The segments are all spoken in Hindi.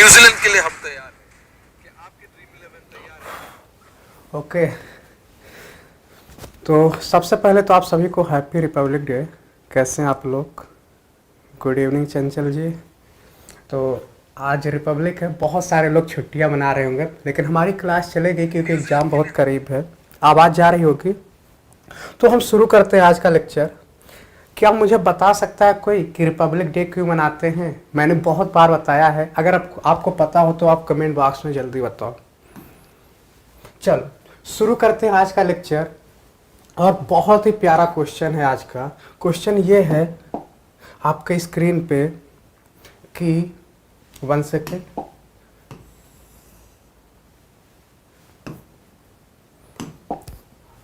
न्यूजीलैंड के लिए हम तैयार हैं। क्या आपकी ड्रीम 11 तैयार है? ओके। तो सबसे पहले तो आप सभी को हैप्पी रिपब्लिक डे। कैसे हैं आप लोग? गुड इवनिंग चंचल जी। तो आज रिपब्लिक है, बहुत सारे लोग छुट्टियां मना रहे होंगे, लेकिन हमारी क्लास चलेगी क्योंकि एग्ज़ाम बहुत करीब है। आवाज़ जा रही होगी। तो हम शुरू करते हैं आज का लेक्चर। क्या मुझे बता सकता है कोई कि रिपब्लिक डे क्यों मनाते हैं? मैंने बहुत बार बताया है, अगर आपको पता हो तो आप कमेंट बॉक्स में जल्दी बताओ। चलो शुरू करते हैं आज का लेक्चर। और बहुत ही प्यारा क्वेश्चन है आज का। क्वेश्चन ये है आपके स्क्रीन पे कि 1 सेकेंड।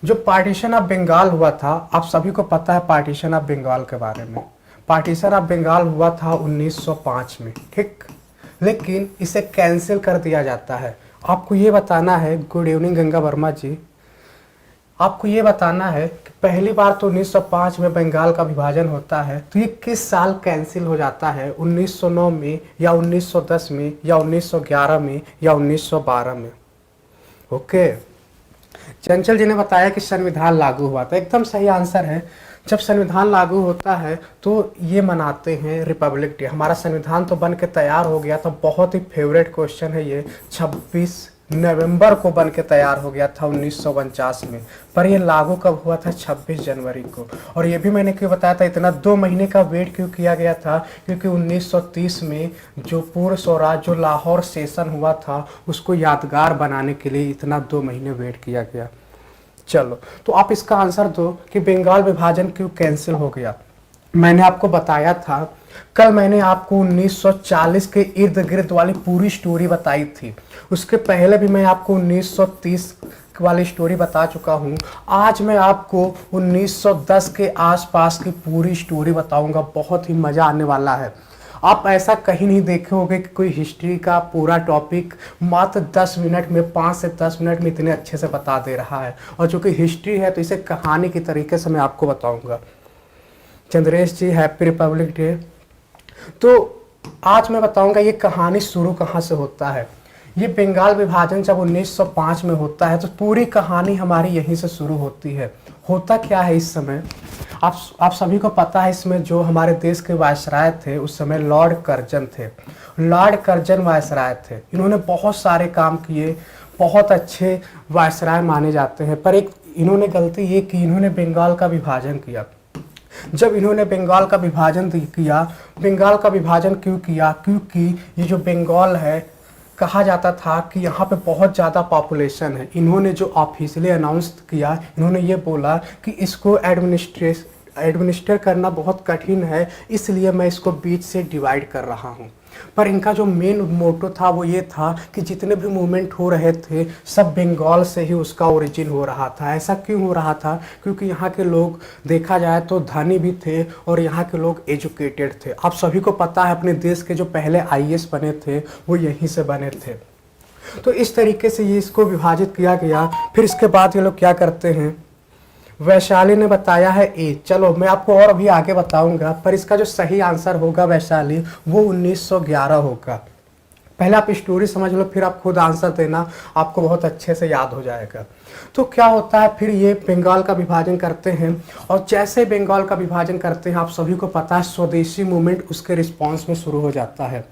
जो पार्टीशन ऑफ बंगाल हुआ था, आप सभी को पता है पार्टीशन ऑफ बंगाल के बारे में। पार्टीशन ऑफ बंगाल हुआ था 1905 में, ठीक। लेकिन इसे कैंसिल कर दिया जाता है। आपको ये बताना है, गुड इवनिंग गंगा वर्मा जी, आपको ये बताना है कि पहली बार तो 1905 में बंगाल का विभाजन होता है, तो ये किस साल कैंसिल हो जाता है? 1909 में या 1910 में या 1911 में या 1912 में? ओके। चंचल जी ने बताया कि संविधान लागू हुआ था, एकदम सही आंसर है। जब संविधान लागू होता है तो ये मनाते हैं रिपब्लिक डे। हमारा संविधान तो बन के तैयार हो गया था, बहुत ही फेवरेट क्वेश्चन है ये। 26 नवंबर को बन के तैयार हो गया था 1949 में, पर ये लागू कब हुआ था? 26 जनवरी को। और ये भी मैंने क्यों बताया था, इतना 2 महीने का वेट क्यों किया गया था? क्योंकि 1930 में जो पूर्व स्वराज जो लाहौर सेशन हुआ था, उसको यादगार बनाने के लिए इतना 2 महीने वेट किया गया। चलो, तो आप इसका आंसर दो कि बंगाल विभाजन क्यों कैंसिल हो गया। मैंने आपको बताया था, कल मैंने आपको 1940 के इर्द गिर्द वाली पूरी स्टोरी बताई थी। उसके पहले भी मैं आपको 1930 वाली स्टोरी बता चुका हूँ। आज मैं आपको 1910 के आसपास की पूरी स्टोरी बताऊंगा। बहुत ही मज़ा आने वाला है। आप ऐसा कहीं नहीं देखे होंगे कि कोई हिस्ट्री का पूरा टॉपिक मात्र 10 मिनट में, 5 से 10 मिनट में इतने अच्छे से बता दे रहा है। और चूंकि हिस्ट्री है तो इसे कहानी की तरीके से मैं आपको बताऊंगा। चंद्रेश जी हैप्पी रिपब्लिक डे। तो आज मैं बताऊंगा ये कहानी शुरू कहाँ से होता है। ये बंगाल विभाजन जब 1905 में होता है तो पूरी कहानी हमारी यहीं से शुरू होती है। होता क्या है इस समय, आप सभी को पता है, इसमें जो हमारे देश के वायसराय थे उस समय लॉर्ड कर्जन थे। लॉर्ड कर्जन वायसराय थे। इन्होंने बहुत सारे काम किए, बहुत अच्छे वायसराय माने जाते हैं। पर एक इन्होंने गलती ये की, इन्होंने बंगाल का विभाजन किया। जब इन्होंने बंगाल का विभाजन किया, बंगाल का विभाजन क्यों किया? क्योंकि ये जो बंगाल है, कहा जाता था कि यहाँ पे बहुत ज़्यादा पॉपुलेशन है। इन्होंने जो ऑफिशियली अनाउंस किया, इन्होंने ये बोला कि इसको एडमिनिस्टर करना बहुत कठिन है, इसलिए मैं इसको बीच से डिवाइड कर रहा हूँ। पर इनका जो मेन मोटो था वो ये था कि जितने भी मूवमेंट हो रहे थे सब बंगाल से ही उसका ओरिजिन हो रहा था। ऐसा क्यों हो रहा था? क्योंकि यहाँ के लोग देखा जाए तो धनी भी थे और यहाँ के लोग एजुकेटेड थे। आप सभी को पता है अपने देश के जो पहले आईएएस बने थे वो यहीं से बने थे। तो इस तरीके से ये इसको विभाजित किया गया। फिर इसके बाद ये लोग क्या करते हैं, वैशाली ने बताया है ए। चलो मैं आपको और अभी आगे बताऊंगा, पर इसका जो सही आंसर होगा वैशाली, वो 1911 होगा। पहले आप स्टोरी समझ लो, फिर आप खुद आंसर देना, आपको बहुत अच्छे से याद हो जाएगा। तो क्या होता है, फिर ये बंगाल का विभाजन करते हैं। और जैसे बंगाल का विभाजन करते हैं, आप सभी को पता है स्वदेशी मूवमेंट उसके रिस्पॉन्स में शुरू हो जाता है।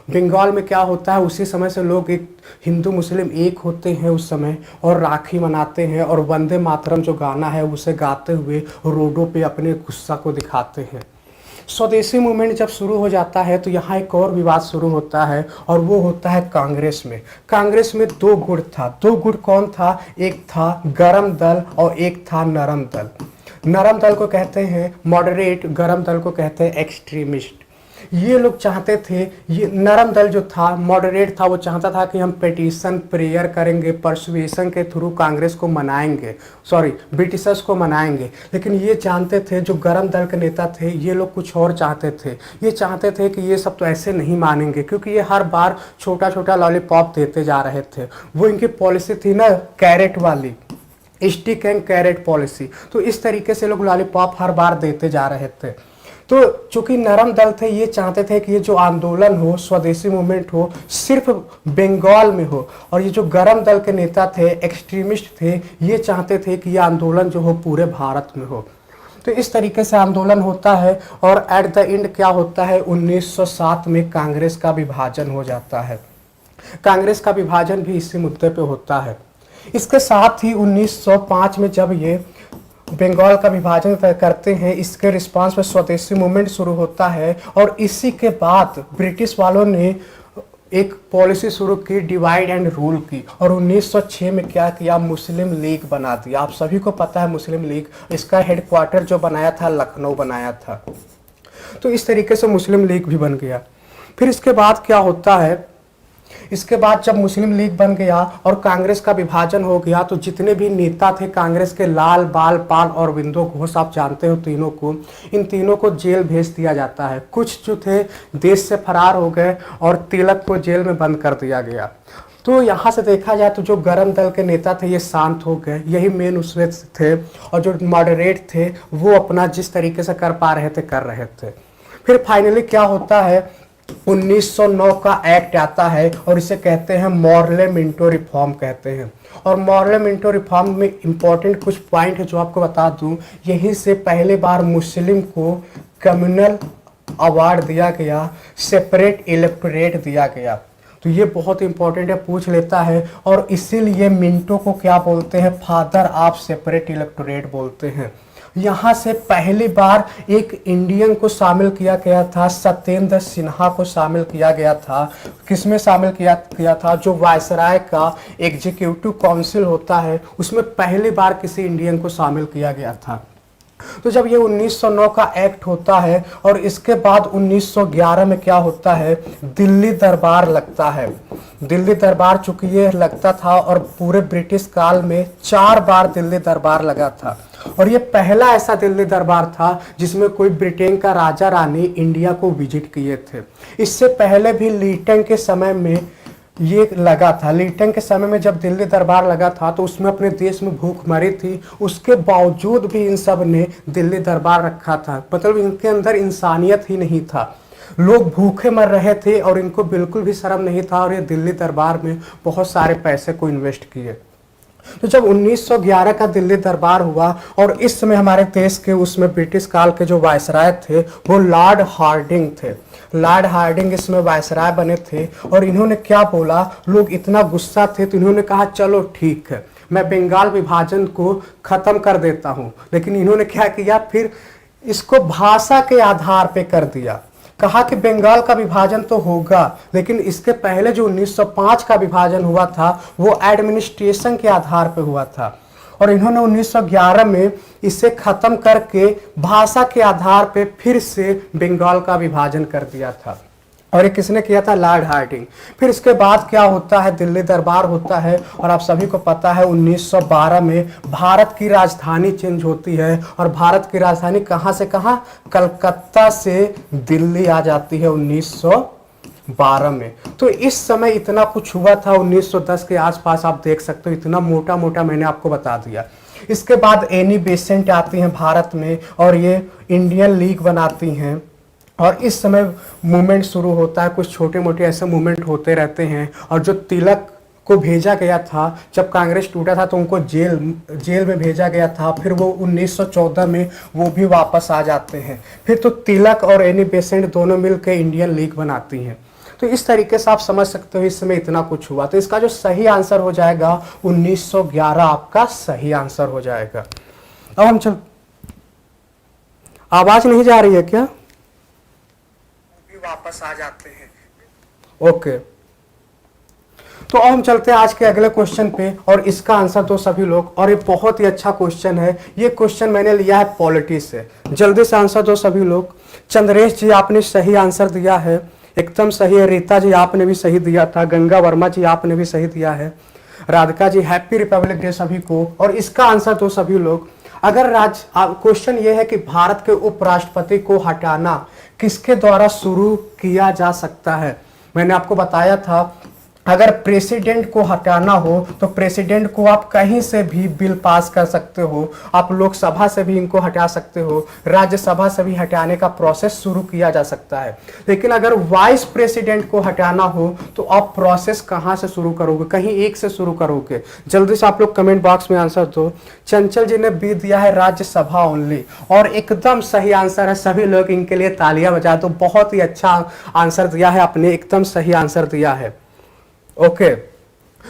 बंगाल में क्या होता है, उसी समय से लोग एक हिंदू मुस्लिम एक होते हैं उस समय, और राखी मनाते हैं और वंदे मातरम जो गाना है उसे गाते हुए रोडों पे अपने गुस्सा को दिखाते हैं। स्वदेशी मूवमेंट जब शुरू हो जाता है तो यहाँ एक और विवाद शुरू होता है, और वो होता है कांग्रेस में। कांग्रेस में 2 गुट था। 2 गुट कौन था? एक था गरम दल और एक था नरम दल। नरम दल को कहते हैं मॉडरेट, गरम दल को कहते हैं एक्सट्रीमिस्ट। ये लोग चाहते थे, ये नरम दल जो था, मॉडरेट था, वो चाहता था कि हम पिटीशन प्रेयर करेंगे, परसुएशन के थ्रू कांग्रेस को मनाएंगे, सॉरी ब्रिटिशर्स को मनाएंगे। लेकिन ये जानते थे, जो गरम दल के नेता थे, ये लोग कुछ और चाहते थे। ये चाहते थे कि ये सब तो ऐसे नहीं मानेंगे, क्योंकि ये हर बार छोटा छोटा लॉलीपॉप देते जा रहे थे। वो इनकी पॉलिसी थी ना कैरेट वाली, स्टिक एंड कैरेट पॉलिसी। तो इस तरीके से लोग लॉलीपॉप हर बार देते जा रहे थे। तो चूंकि नरम दल थे, ये चाहते थे कि ये जो आंदोलन हो, स्वदेशी मूवमेंट हो, सिर्फ बंगाल में हो। और ये जो गरम दल के नेता थे, एक्सट्रीमिस्ट थे, ये चाहते थे कि ये आंदोलन जो हो पूरे भारत में हो। तो इस तरीके से आंदोलन होता है और एट द एंड क्या होता है, 1907 में कांग्रेस का विभाजन हो जाता है। कांग्रेस का विभाजन भी इसी मुद्दे पे होता है। इसके साथ ही 1905 में जब ये बंगाल का विभाजन करते हैं, इसके रिस्पांस में स्वदेशी मूवमेंट शुरू होता है। और इसी के बाद ब्रिटिश वालों ने एक पॉलिसी शुरू की, डिवाइड एंड रूल की। और 1906 में क्या किया, मुस्लिम लीग बना दिया। आप सभी को पता है मुस्लिम लीग, इसका हेडक्वार्टर जो बनाया था लखनऊ बनाया था। तो इस तरीके से मुस्लिम लीग भी बन गया। फिर इसके बाद क्या होता है, इसके बाद जब मुस्लिम लीग बन गया और कांग्रेस का विभाजन हो गया, तो जितने भी नेता थे कांग्रेस के, लाल, बाल, पाल और बिंदु घोष, आप जानते हो तीनों को, इन तीनों को जेल भेज दिया जाता है। कुछ जो थे देश से फरार हो गए और तिलक को जेल में बंद कर दिया गया। तो यहाँ से देखा जाए तो जो गरम दल के नेता थे ये शांत हो गए, यही मेन उसमें थे। और जो मॉडरेट थे वो अपना जिस तरीके से कर पा रहे थे कर रहे थे। फिर फाइनली क्या होता है, 1909 का एक्ट आता है और इसे कहते हैं मॉर्ले मिंटो रिफॉर्म कहते हैं। और मॉर्ले मिंटो रिफॉर्म में इंपॉर्टेंट कुछ पॉइंट है जो आपको बता दूं। यहीं से पहले बार मुस्लिम को कम्युनल अवार्ड दिया गया, सेपरेट इलेक्टोरेट दिया गया। तो ये बहुत इंपॉर्टेंट है, पूछ लेता है। और इसीलिए मिंटो को क्या बोलते हैं, फादर ऑफ सेपरेट इलेक्टोरेट बोलते हैं। यहाँ से पहली बार एक इंडियन को शामिल किया गया था, सत्येंद्र सिन्हा को शामिल किया गया था। किसमें शामिल किया था, जो वायसराय का एग्जीक्यूटिव काउंसिल होता है उसमें पहली बार किसी इंडियन को शामिल किया गया था। तो जब ये 1909 का एक्ट होता है और इसके बाद 1911 में क्या होता है, दिल्ली दरबार लगता है। दिल्ली दरबार चूंकि ये लगता था और पूरे ब्रिटिश काल में 4 बार दिल्ली दरबार लगा था। और ये पहला ऐसा दिल्ली दरबार था जिसमें कोई ब्रिटेन का राजा रानी इंडिया को विजिट किए थे। इससे पहले भी लीटन के समय में ये लगा था। लीटन के समय में जब दिल्ली दरबार लगा था तो उसमें अपने देश में भूखमरी थी, उसके बावजूद भी इन सब ने दिल्ली दरबार रखा था। मतलब इनके अंदर इंसानियत ही नहीं था, लोग भूखे मर रहे थे और इनको बिल्कुल भी शर्म नहीं था। और ये दिल्ली दरबार में बहुत सारे पैसे को इन्वेस्ट किए। तो जब 1911 का दिल्ली दरबार हुआ और इस समय हमारे देश के उसमें ब्रिटिश काल के जो वायसराय थे वो लॉर्ड हार्डिंग थे। लॉर्ड हार्डिंग इसमें वायसराय बने थे। और इन्होंने क्या बोला, लोग इतना गुस्सा थे तो इन्होंने कहा चलो ठीक है, मैं बंगाल विभाजन को खत्म कर देता हूं। लेकिन इन्होंने क्या किया, फिर इसको भाषा के आधार पे कर दिया। कहा कि बंगाल का विभाजन तो होगा, लेकिन इसके पहले जो 1905 का विभाजन हुआ था वो एडमिनिस्ट्रेशन के आधार पे हुआ था। और इन्होंने 1911 में इसे खत्म करके भाषा के आधार पे फिर से बंगाल का विभाजन कर दिया था। और ये किसने किया था, लॉर्ड हार्डिंग। फिर इसके बाद क्या होता है, दिल्ली दरबार होता है। और आप सभी को पता है 1912 में भारत की राजधानी चेंज होती है। और भारत की राजधानी कहाँ से कहाँ, कलकत्ता से दिल्ली आ जाती है 1912 में। तो इस समय इतना कुछ हुआ था 1910 के आसपास, आप देख सकते हो इतना मोटा मोटा मैंने आपको बता दिया। इसके बाद एनी बेसेंट आती हैं भारत में और ये इंडियन लीग बनाती हैं। और इस समय मूवमेंट शुरू होता है, कुछ छोटे मोटे ऐसे मूवमेंट होते रहते हैं। और जो तिलक को भेजा गया था, जब कांग्रेस टूटा था तो उनको जेल में भेजा गया था। फिर वो 1914 में वो भी वापस आ जाते हैं। फिर तो तिलक और एनी बेसेंट दोनों मिलकर इंडियन लीग बनाती हैं। तो इस तरीके से आप समझ सकते हो इस समय इतना कुछ हुआ। तो इसका जो सही आंसर हो जाएगा 1911 आपका सही आंसर हो जाएगा। अब हम चल, आवाज नहीं जा रही है क्या, वापस आ जाते हैं। ओके, तो अब हम चलते हैं आज के अगले क्वेश्चन पे। और इसका आंसर दो सभी लोग। और ये बहुत ही अच्छा क्वेश्चन है, ये क्वेश्चन मैंने लिया है पॉलिटी से। जल्दी से आंसर दो सभी लोग। चंद्रेश जी आपने सही आंसर दिया है, एकदम सही है। रीता जी आपने भी सही दिया था। गंगा वर्मा जी आपने भी सही दिया है। Radhika ji happy Republic day सभी को। और इसका आंसर दो सभी लोग। अगर क्वेश्चन ये है कि भारत के उपराष्ट्रपति को हटाना किसके द्वारा शुरू किया जा सकता है, मैंने आपको बताया था अगर प्रेसिडेंट को हटाना हो तो प्रेसिडेंट को आप कहीं से भी बिल पास कर सकते हो, आप लोकसभा से भी इनको हटा सकते हो, राज्यसभा से भी हटाने का प्रोसेस शुरू किया जा सकता है। लेकिन अगर वाइस प्रेसिडेंट को हटाना हो तो आप प्रोसेस कहां से शुरू करोगे, कहीं एक से शुरू करोगे? जल्दी से आप लोग कमेंट बॉक्स में आंसर दो। चंचल जी ने बी दिया है राज्यसभा ओनली, और एकदम सही आंसर है। सभी लोग इनके लिए तालियां बजा दो, बहुत ही अच्छा आंसर दिया है, आपने एकदम सही आंसर दिया है। ओके,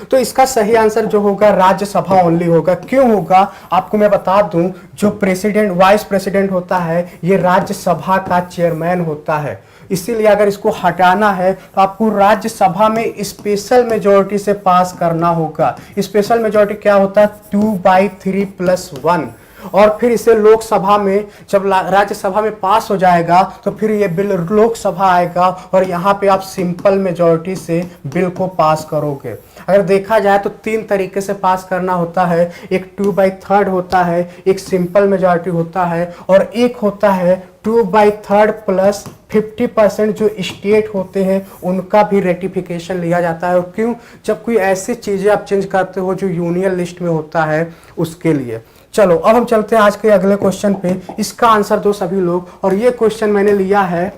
तो इसका सही आंसर जो होगा राज्यसभा ओनली होगा। क्यों होगा आपको मैं बता दूं, जो प्रेसिडेंट वाइस प्रेसिडेंट होता है ये राज्यसभा का चेयरमैन होता है, इसीलिए अगर इसको हटाना है तो आपको राज्यसभा में स्पेशल मेजोरिटी से पास करना होगा। स्पेशल मेजोरिटी क्या होता है? 2/3+1। और फिर इसे लोकसभा में जब राज्यसभा में पास हो जाएगा तो फिर ये बिल लोकसभा आएगा और यहाँ पे आप सिंपल मेजॉरिटी से बिल को पास करोगे। अगर देखा जाए तो 3 तरीके से पास करना होता है, एक 2/3 होता है, एक सिंपल मेजॉरिटी होता है, और एक होता है 2/3 प्लस 50% जो स्टेट होते हैं उनका भी रेटिफिकेशन लिया जाता है। और क्यों? जब कोई ऐसी चीजें आप चेंज करते हो जो यूनियन लिस्ट में होता है उसके लिए। चलो अब हम चलते हैं आज के अगले क्वेश्चन पे। इसका आंसर दो सभी लोग, और ये क्वेश्चन मैंने लिया है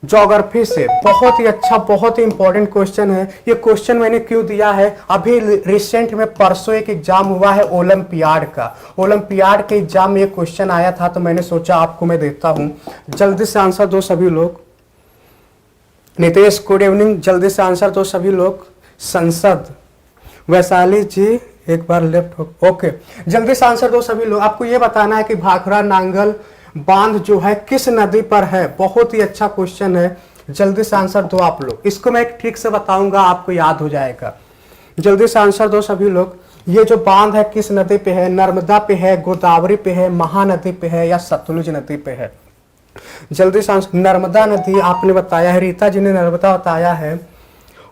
ज्योग्राफी से। बहुत ही अच्छा, बहुत ही इंपॉर्टेंट क्वेश्चन है। ये क्वेश्चन मैंने क्यों दिया है, अभी रिसेंट में परसों एक एग्जाम हुआ है ओलंपियाड का। ओलंपियाड के एग्जाम में ये क्वेश्चन आया था तो मैंने सोचा आपको मैं देता हूं। जल्दी से आंसर दो सभी लोग। नितेश गुड इवनिंग, जल्दी से आंसर दो सभी लोग। संसद, वैशाली जी एक बार लेफ्ट हो, ओके, जल्दी से आंसर दो सभी लोग। आपको ये बताना है कि भाखड़ा नांगल बांध जो है किस नदी पर है। बहुत ही अच्छा क्वेश्चन है, जल्दी से आंसर दो आप लोग। इसको मैं एक ट्रिक से बताऊंगा, आपको याद हो जाएगा। जल्दी से आंसर दो सभी लोग। ये जो बांध है किस नदी पे है? नर्मदा पे है, गोदावरी पे है, महानदी पे है, या सतलुज नदी पे है? जल्दी से आंसर। नर्मदा नदी आपने बताया है, रीता जी ने नर्मदा बताया है,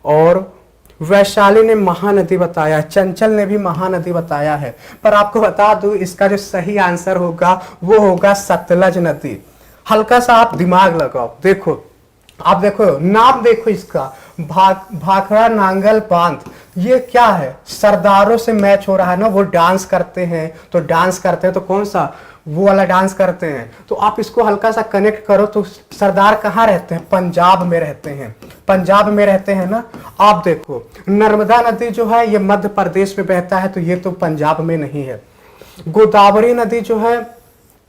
और वैशाली ने महानदी बताया है, चंचल ने भी महानदी बताया है। पर आपको बता दूं इसका जो सही आंसर होगा वो होगा सतलज नदी। हल्का सा आप दिमाग लगाओ, देखो आप देखो नाम देखो इसका, भाखड़ा नांगल बांध। ये क्या है? सरदारों से मैच हो रहा है ना, वो डांस करते हैं तो कौन सा? वो वाला डांस करते हैं। तो आप इसको हल्का सा कनेक्ट करो तो सरदार कहाँ रहते हैं? पंजाब में रहते हैं, पंजाब में रहते हैं ना। आप देखो नर्मदा नदी जो है ये मध्य प्रदेश में बहता है, तो ये तो पंजाब में नहीं है। गोदावरी नदी जो है,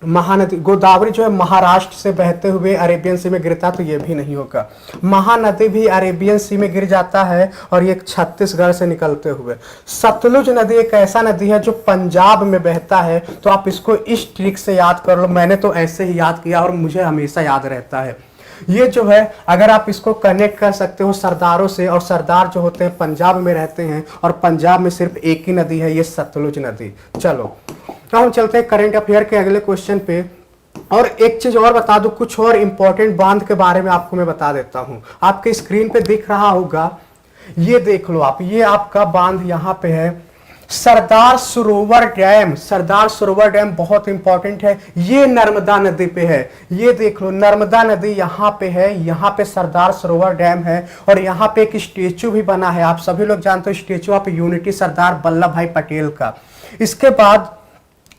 महानदी, गोदावरी जो है महाराष्ट्र से बहते हुए अरेबियन सी में गिरता, तो ये भी नहीं होगा। महानदी भी अरेबियन सी में गिर जाता है और ये छत्तीसगढ़ से निकलते हुए। सतलुज नदी एक ऐसा नदी है जो पंजाब में बहता है, तो आप इसको इस ट्रिक से याद कर लो। मैंने तो ऐसे ही याद किया और मुझे हमेशा याद रहता है। ये जो है अगर आप इसको कनेक्ट कर सकते हो सरदारों से, और सरदार जो होते हैं पंजाब में रहते हैं, और पंजाब में सिर्फ एक ही नदी है, ये सतलुज नदी। चलो तो हम चलते हैं करंट अफेयर के अगले क्वेश्चन पे। और एक चीज और बता दूं, कुछ और इंपॉर्टेंट बांध के बारे में आपको मैं बता देता हूं। आपके स्क्रीन पे दिख रहा होगा, ये देख लो आप, ये आपका बांध यहाँ पे है सरदार सरोवर डैम। सरदार सरोवर डैम बहुत इंपॉर्टेंट है, ये नर्मदा नदी पे है। ये देख लो नर्मदा नदी यहाँ पे है, यहाँ पे सरदार सरोवर डैम है, और यहाँ पे एक स्टेचू भी बना है। आप सभी लोग जानते हो statue of unity Sardar Vallabh भाई पटेल का। इसके बाद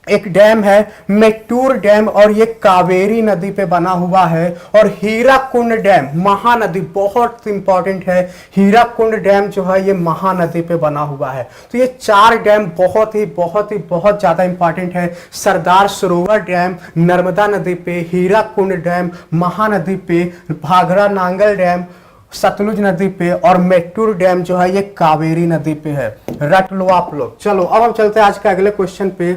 एक डैम है मेट्टूर डैम, और ये कावेरी नदी पे बना हुआ है। और हीराकुंड डैम महानदी बहुत इंपॉर्टेंट है, हीराकुंड डैम जो है ये महानदी पे बना हुआ है। तो ये 4 डैम बहुत ज्यादा इंपॉर्टेंट है। सरदार सरोवर डैम नर्मदा नदी पे, हीराकुंड डैम महानदी पे, भाखड़ा नांगल डैम सतलुज नदी पे, और मेट्टूर डैम जो है ये कावेरी नदी पे है। रट लो आप लोग। चलो अब हम चलते हैं आज के अगले क्वेश्चन पे,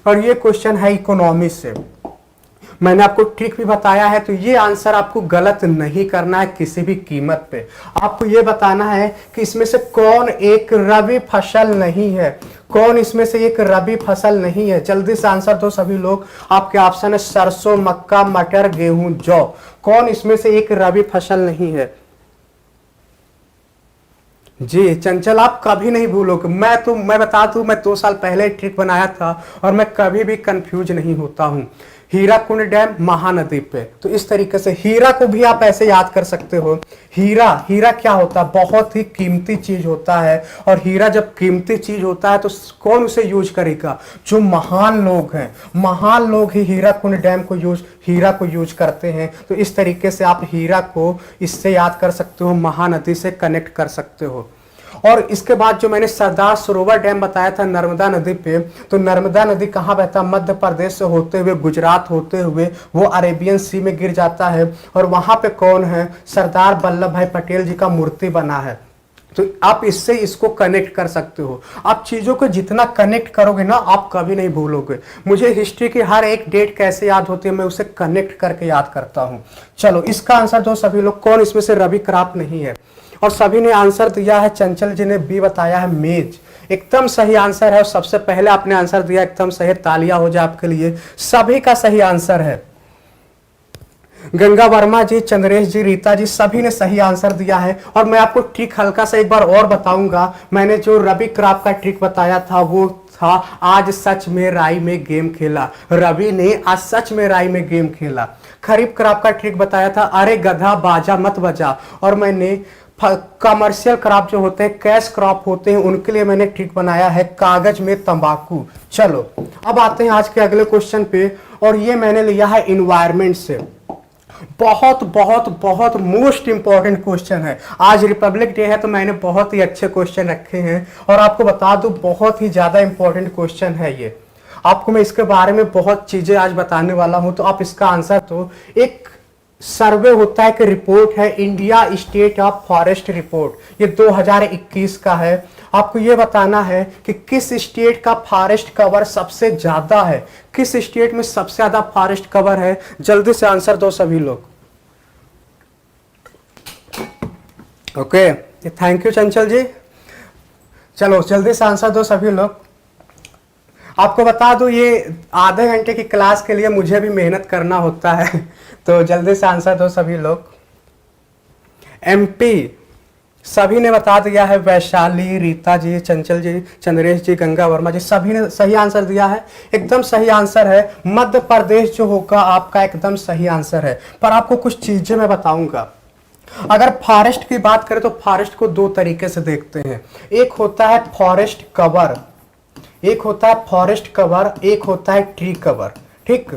और ये क्वेश्चन है इकोनॉमी से। मैंने आपको ट्रिक भी बताया है, तो ये आंसर आपको गलत नहीं करना है किसी भी कीमत पे। आपको ये बताना है कि इसमें से कौन एक रबी फसल नहीं है, कौन इसमें से एक रबी फसल नहीं है। जल्दी से आंसर दो सभी लोग। आपके ऑप्शन है सरसों, मक्का, मटर, गेहूं, जौ। कौन इसमें से एक रबी फसल नहीं है? जी चंचल, आप कभी नहीं भूलोगे। मैं बता दूं, मैं 2 साल पहले ट्रिक बनाया था और मैं कभी भी कंफ्यूज नहीं होता हूं। हीराकुंड डैम महानदी पे। तो इस तरीके से हीरा को भी आप ऐसे याद कर सकते हो। हीरा, हीरा क्या होता है? बहुत ही कीमती चीज होता है। और हीरा जब कीमती चीज होता है तो कौन उसे यूज करेगा? जो महान लोग हैं, महान लोग ही हीराकुंड डैम को हीरा को यूज करते हैं। तो इस तरीके से आप हीरा को इससे याद कर सकते हो, महानदी से कनेक्ट कर सकते हो। और इसके बाद जो मैंने सरदार सरोवर डैम बताया था नर्मदा नदी पे, तो नर्मदा नदी कहाँ बहता? मध्य प्रदेश से होते हुए गुजरात होते हुए वो अरेबियन सी में गिर जाता है। और वहां पे कौन है? सरदार वल्लभ भाई पटेल जी का मूर्ति बना है। तो आप इससे इसको कनेक्ट कर सकते हो। आप चीजों को जितना कनेक्ट करोगे ना, आप कभी नहीं भूलोगे। मुझे हिस्ट्री की हर एक डेट कैसे याद होती है, मैं उसे कनेक्ट करके याद करता हूं। चलो इसका आंसर दो सभी लोग। कौन इसमें से रवि क्राफ्ट नहीं है? और सभी ने आंसर दिया है। चंचल जी ने बी बताया है, मेज। एकदम सही आंसर है। और सबसे पहले आपने आंसर दिया एकदम सही, तालियां हो जाए आपके लिए। सभी का सही आंसर है। गंगा वर्मा जी, चंद्रेश जी, रीता जी, सभी ने सही आंसर दिया है। और मैं आपको ट्रिक हल्का सा एक बार और बताऊंगा। मैंने जो रवि क्राफ्ट का ट्रिक बताया था वो था, आज सच में राई में गेम खेला। रवि ने आज सच में राई में गेम खेला। खरीफ क्राफ्ट का ट्रिक बताया था, अरे गधा बाजा मत बजा। और मैंने कमर्शियल क्रॉप जो होते हैं, कैश क्रॉप होते हैं, उनके लिए मैंने ट्रिक बनाया है, कागज में तंबाकू। चलो अब आते हैं आज के अगले क्वेश्चन पे। और ये मैंने लिया है इन्वायरमेंट से। बहुत बहुत बहुत मोस्ट इंपॉर्टेंट क्वेश्चन है। आज रिपब्लिक डे है तो मैंने बहुत ही अच्छे क्वेश्चन रखे हैं। और आपको बता दूं, बहुत ही ज्यादा इंपॉर्टेंट क्वेश्चन है ये। आपको मैं इसके बारे में बहुत चीजें आज बताने वाला हूं। तो आप इसका आंसर तो एक सर्वे होता है कि रिपोर्ट है, India state of forest report, ये 2021 का है। आपको ये बताना है कि किस स्टेट का फॉरेस्ट कवर सबसे ज्यादा है, किस स्टेट में सबसे ज्यादा फॉरेस्ट कवर है। जल्दी से आंसर दो सभी लोग। ओके, थैंक यू चंचल जी। चलो जल्दी से आंसर दो सभी लोग। आपको बता दूं, ये आधे घंटे की क्लास के लिए मुझे भी मेहनत करना होता है। तो जल्दी से आंसर दो सभी लोग। एमपी सभी ने बता दिया है। वैशाली, रीता जी, चंचल जी, चंद्रेश जी, गंगा वर्मा जी, सभी ने सही आंसर दिया है। एकदम सही आंसर है। मध्य प्रदेश जो होगा आपका एकदम सही आंसर है। पर आपको कुछ चीजें मैं बताऊंगा। अगर फॉरेस्ट की बात करें तो फॉरेस्ट को दो तरीके से देखते हैं। एक होता है फॉरेस्ट कवर, एक होता है फॉरेस्ट कवर, एक होता है ट्री कवर। ठीक,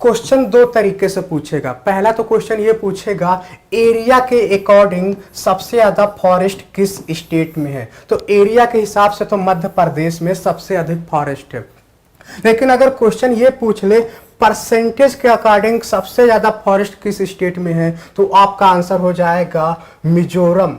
क्वेश्चन दो तरीके से पूछेगा। पहला तो क्वेश्चन ये पूछेगा, एरिया के अकॉर्डिंग सबसे ज्यादा फॉरेस्ट किस स्टेट में है? तो एरिया के हिसाब से तो मध्य प्रदेश में सबसे अधिक फॉरेस्ट है। लेकिन अगर क्वेश्चन ये पूछ ले परसेंटेज के अकॉर्डिंग सबसे ज्यादा फॉरेस्ट किस स्टेट में है, तो आपका आंसर हो जाएगा मिजोरम।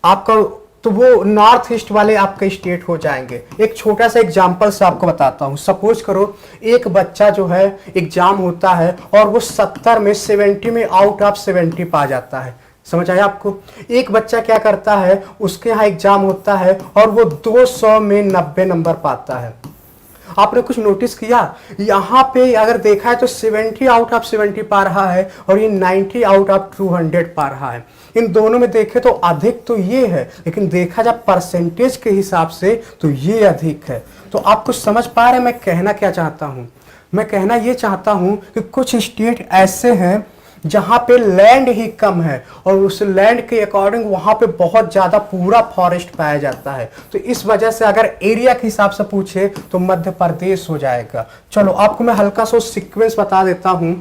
आपका तो वो नॉर्थ ईस्ट वाले आपके स्टेट हो जाएंगे। एक छोटा सा एग्जांपल से आपको बताता हूं। सपोज करो एक बच्चा जो है एग्जाम होता है और वो 70 में 70 में आउट ऑफ 70 पा जाता है। समझ आया आपको? एक बच्चा क्या करता है, उसके यहाँ एग्जाम होता है और वो 200 में 90 नंबर पाता है। आपने कुछ नोटिस किया? यहाँ पे अगर देखा है तो 70 आउट ऑफ 70 पा रहा है और ये 90 आउट ऑफ 200 पा रहा है। इन दोनों में देखे तो अधिक तो ये है, लेकिन देखा जाए परसेंटेज के हिसाब से तो ये अधिक है। तो आप कुछ समझ पा रहे हैं मैं कहना क्या चाहता हूं? मैं कहना ये चाहता हूं कि कुछ स्टेट ऐसे हैं जहां पे लैंड ही कम है और उस लैंड के अकॉर्डिंग वहां पे बहुत ज्यादा पूरा फॉरेस्ट पाया जाता है। तो इस वजह से अगर एरिया के हिसाब से पूछे तो मध्य प्रदेश हो जाएगा। चलो आपको मैं हल्का सा सीक्वेंस बता देता हूं।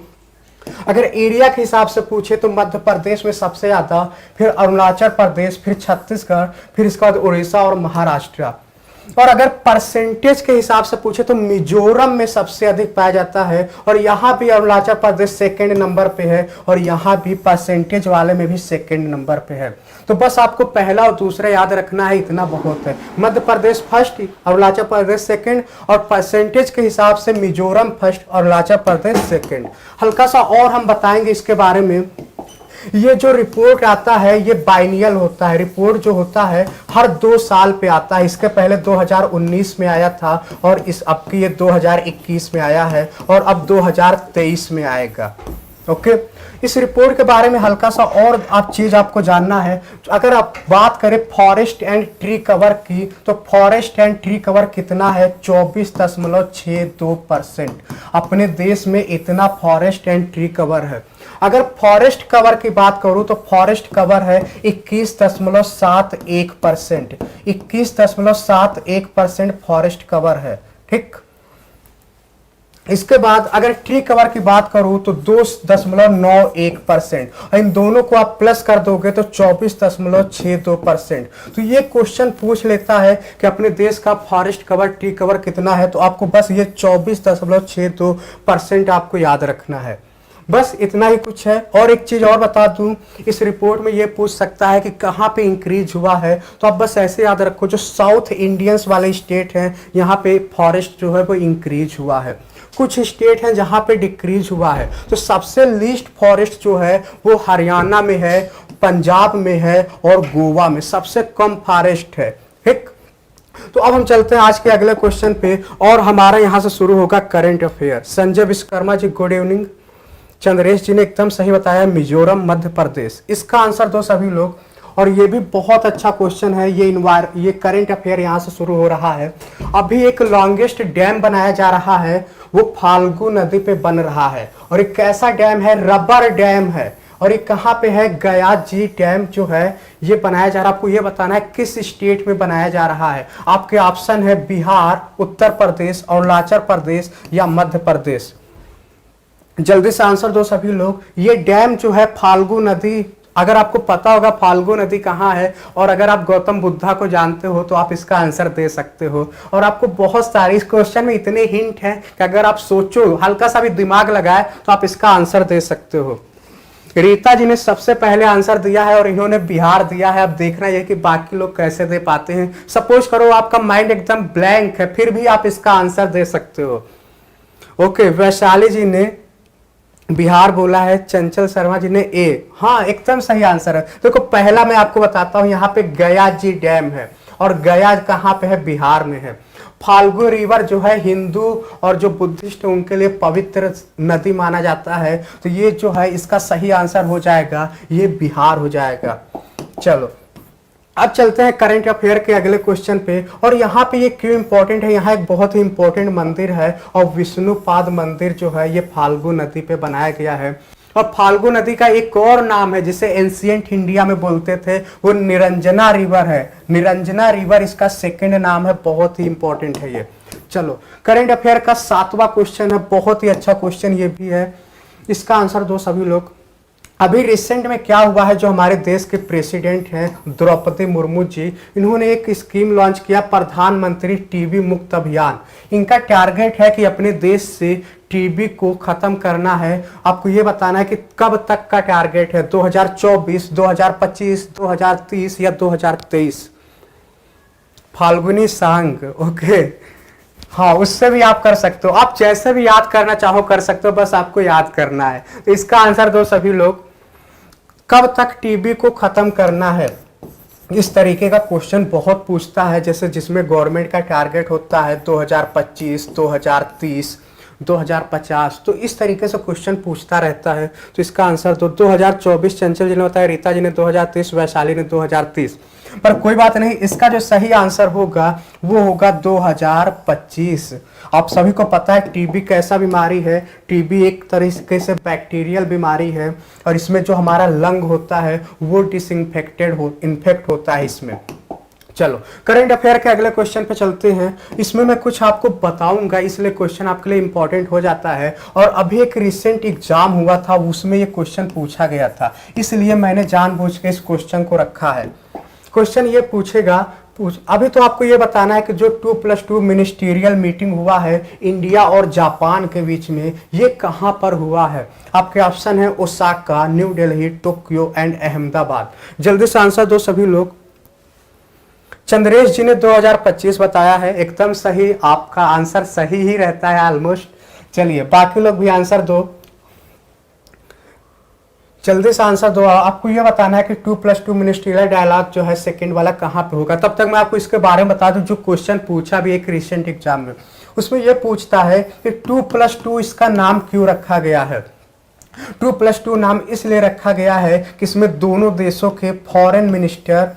अगर एरिया के हिसाब से पूछे तो मध्य प्रदेश में सबसे ज्यादा, फिर अरुणाचल प्रदेश, फिर छत्तीसगढ़, फिर इसके बाद उड़ीसा और महाराष्ट्र। और अगर परसेंटेज के हिसाब से पूछे तो मिजोरम में सबसे अधिक पाया जाता है। और यहाँ भी अरुणाचल प्रदेश सेकंड नंबर पे है और यहाँ भी परसेंटेज वाले में भी सेकंड नंबर पे है। तो बस आपको पहला और दूसरा याद रखना है, इतना बहुत है। मध्य प्रदेश फर्स्ट, अरुणाचल प्रदेश सेकंड, और परसेंटेज के हिसाब से मिजोरम फर्स्ट, अरुणाचल प्रदेश सेकंड। हल्का सा और हम बताएंगे इसके बारे में। ये जो रिपोर्ट आता है ये बाइनियल होता है। रिपोर्ट जो होता है हर 2 साल पे आता है। इसके पहले 2019 में आया था और इस अब की ये 2021 में आया है और अब 2023 में आएगा। ओके। इस रिपोर्ट के बारे में हल्का सा और आप चीज आपको जानना है। अगर आप बात करें फॉरेस्ट एंड ट्री कवर की, तो फॉरेस्ट एंड ट्री कवर कितना है? 24.62%। अपने देश में इतना फॉरेस्ट एंड ट्री कवर है। अगर फॉरेस्ट कवर की बात करूं तो फॉरेस्ट कवर है 21.71%। 21.71% फॉरेस्ट कवर है, ठीक। इसके बाद अगर ट्री कवर की बात करूं तो 2.91%, और इन दोनों को आप प्लस कर दोगे तो 24.62%। तो ये क्वेश्चन पूछ लेता है कि अपने देश का फॉरेस्ट कवर, ट्री कवर कितना है, तो आपको बस ये 24.62% आपको याद रखना है। बस इतना ही कुछ है। और एक चीज और बता दूं, इस रिपोर्ट में ये पूछ सकता है कि कहाँ पे इंक्रीज हुआ है, तो आप बस ऐसे याद रखो, जो साउथ इंडियंस वाले स्टेट हैं यहाँ पे फॉरेस्ट जो है वो इंक्रीज हुआ है। कुछ स्टेट हैं जहां पे डिक्रीज हुआ है। तो सबसे लीस्ट फॉरेस्ट जो है वो हरियाणा में है, पंजाब में है और गोवा में सबसे कम फॉरेस्ट है, ठीक। तो अब हम चलते हैं आज के अगले क्वेश्चन पे, और हमारा यहां से शुरू होगा current affair. Sanjay Vishwakarma ji, good evening. Chandresh जी ने एकदम सही बताया, मिजोरम मध्य प्रदेश। इसका आंसर दो सभी लोग। और ये भी बहुत अच्छा क्वेश्चन है। ये करंट अफेयर यहाँ से शुरू हो रहा है। अभी एक लॉन्गेस्ट डैम बनाया जा रहा है, वो फाल्गु नदी पे बन रहा है। और एक कैसा डैम है? रबर डैम है। और ये कहाँ पे है? गया जी डैम जो है ये बनाया जा रहा है। आपको ये बताना है किस स्टेट में बनाया जा रहा है। आपके ऑप्शन है बिहार, उत्तर प्रदेश, अरुणाचल प्रदेश या मध्य प्रदेश। जल्दी से आंसर दो सभी लोग। ये डैम जो है फाल्गु नदी, अगर आपको पता होगा फाल्गु नदी कहाँ है, और अगर आप गौतम बुद्धा को जानते हो तो आप इसका आंसर दे सकते हो। और आपको बहुत सारे इस क्वेश्चन में इतने हिंट हैं कि अगर आप सोचो, हल्का सा भी दिमाग लगाए, तो आप इसका आंसर दे सकते हो। रीता जी ने सबसे पहले आंसर दिया है और इन्होंने बिहार दिया है। अब देखना यह कि बाकी लोग कैसे दे पाते हैं। सपोज करो आपका माइंड एकदम ब्लैंक है, फिर भी आप इसका आंसर दे सकते हो। ओके, वैशाली जी ने बिहार बोला है। चंचल शर्मा जी ने ए, हाँ एकदम सही आंसर है। देखो पहला मैं आपको बताता हूं, यहाँ पे गया जी डैम है, और गया कहाँ पे है? बिहार में है। फाल्गु रिवर जो है हिंदू और जो बुद्धिस्ट उनके लिए पवित्र नदी माना जाता है। तो ये जो है इसका सही आंसर हो जाएगा, ये बिहार हो जाएगा। चलो अब चलते हैं करंट अफेयर के अगले क्वेश्चन पे। और यहाँ पे ये क्यों इंपॉर्टेंट है? यहाँ एक बहुत ही इंपॉर्टेंट मंदिर है, और विष्णुपाद मंदिर जो है ये फाल्गु नदी पे बनाया गया है। और फाल्गु नदी का एक और नाम है जिसे एंशिएंट इंडिया में बोलते थे, वो निरंजना रिवर है। निरंजना रिवर इसका सेकंड नाम है। बहुत ही इंपॉर्टेंट है ये। चलो करंट अफेयर का 7वां क्वेश्चन है, बहुत ही अच्छा क्वेश्चन ये भी है। इसका आंसर दो सभी लोग। अभी रिसेंट में क्या हुआ है, जो हमारे देश के प्रेसिडेंट हैं द्रौपदी मुर्मू जी, इन्होंने एक स्कीम लॉन्च किया, प्रधानमंत्री टीबी मुक्त अभियान। इनका टारगेट है कि अपने देश से टीबी को खत्म करना है। आपको ये बताना है कि कब तक का टारगेट है, 2024, 2025, 2030 या 2023। फाल्गुनी सांग, ओके, हाँ उससे भी आप कर सकते हो। आप जैसे भी याद करना चाहो कर सकते हो, बस आपको याद करना है। तो इसका आंसर दो सभी लोग। कब तक टीबी को खत्म करना है? इस तरीके का क्वेश्चन बहुत पूछता है, जैसे जिसमें गवर्नमेंट का टारगेट होता है 2025, 2030, 2050। तो इस तरीके से क्वेश्चन पूछता रहता है। तो इसका आंसर तो 2024 चंचल जी ने बताया, रीता जी ने 2030, वैशाली ने 2030। पर कोई बात नहीं, इसका जो सही आंसर होगा वो होगा 2025। आप सभी को पता है टीबी कैसा बीमारी है। टीबी एक तरीके से बैक्टीरियल बीमारी है, और इसमें जो हमारा लंग होता है वो इन्फेक्ट होता है इसमें। चलो करंट अफेयर के अगले क्वेश्चन पे चलते हैं। इसमें मैं कुछ आपको बताऊंगा, इसलिए क्वेश्चन आपके लिए इंपॉर्टेंट हो जाता है। और अभी एक रिसेंट एग्जाम हुआ था, उसमें ये क्वेश्चन पूछा गया था, इसलिए मैंने जानबूझ के इस क्वेश्चन को रखा है। क्वेश्चन ये पूछेगा, अभी तो आपको ये बताना है कि जो 2+2 मिनिस्टीरियल मीटिंग हुआ है इंडिया और जापान के बीच में, ये कहां पर हुआ है? आपके ऑप्शन है Osaka, new Delhi, Tokyo and Ahmedabad. जल्दी से आंसर दो सभी लोग। चंद्रेश जी ने 2025 बताया है, एकदम सही। आपका आंसर सही ही रहता है ऑलमोस्ट। चलिए बाकी लोग भी आंसर दो, जल्दी से आंसर दो। आपको ये बताना है कि 2+2 मिनिस्ट्रियल डायलॉग जो है सेकंड वाला कहाँ पे होगा। तब तक मैं आपको इसके बारे में बता दूं, जो क्वेश्चन पूछा भी एक रिसेंट एग्जाम में, उसमें ये पूछता है कि 2+2 इसका नाम क्यों रखा गया है। 2+2 नाम इसलिए रखा गया है कि इसमें दोनों देशों के फॉरेन मिनिस्टर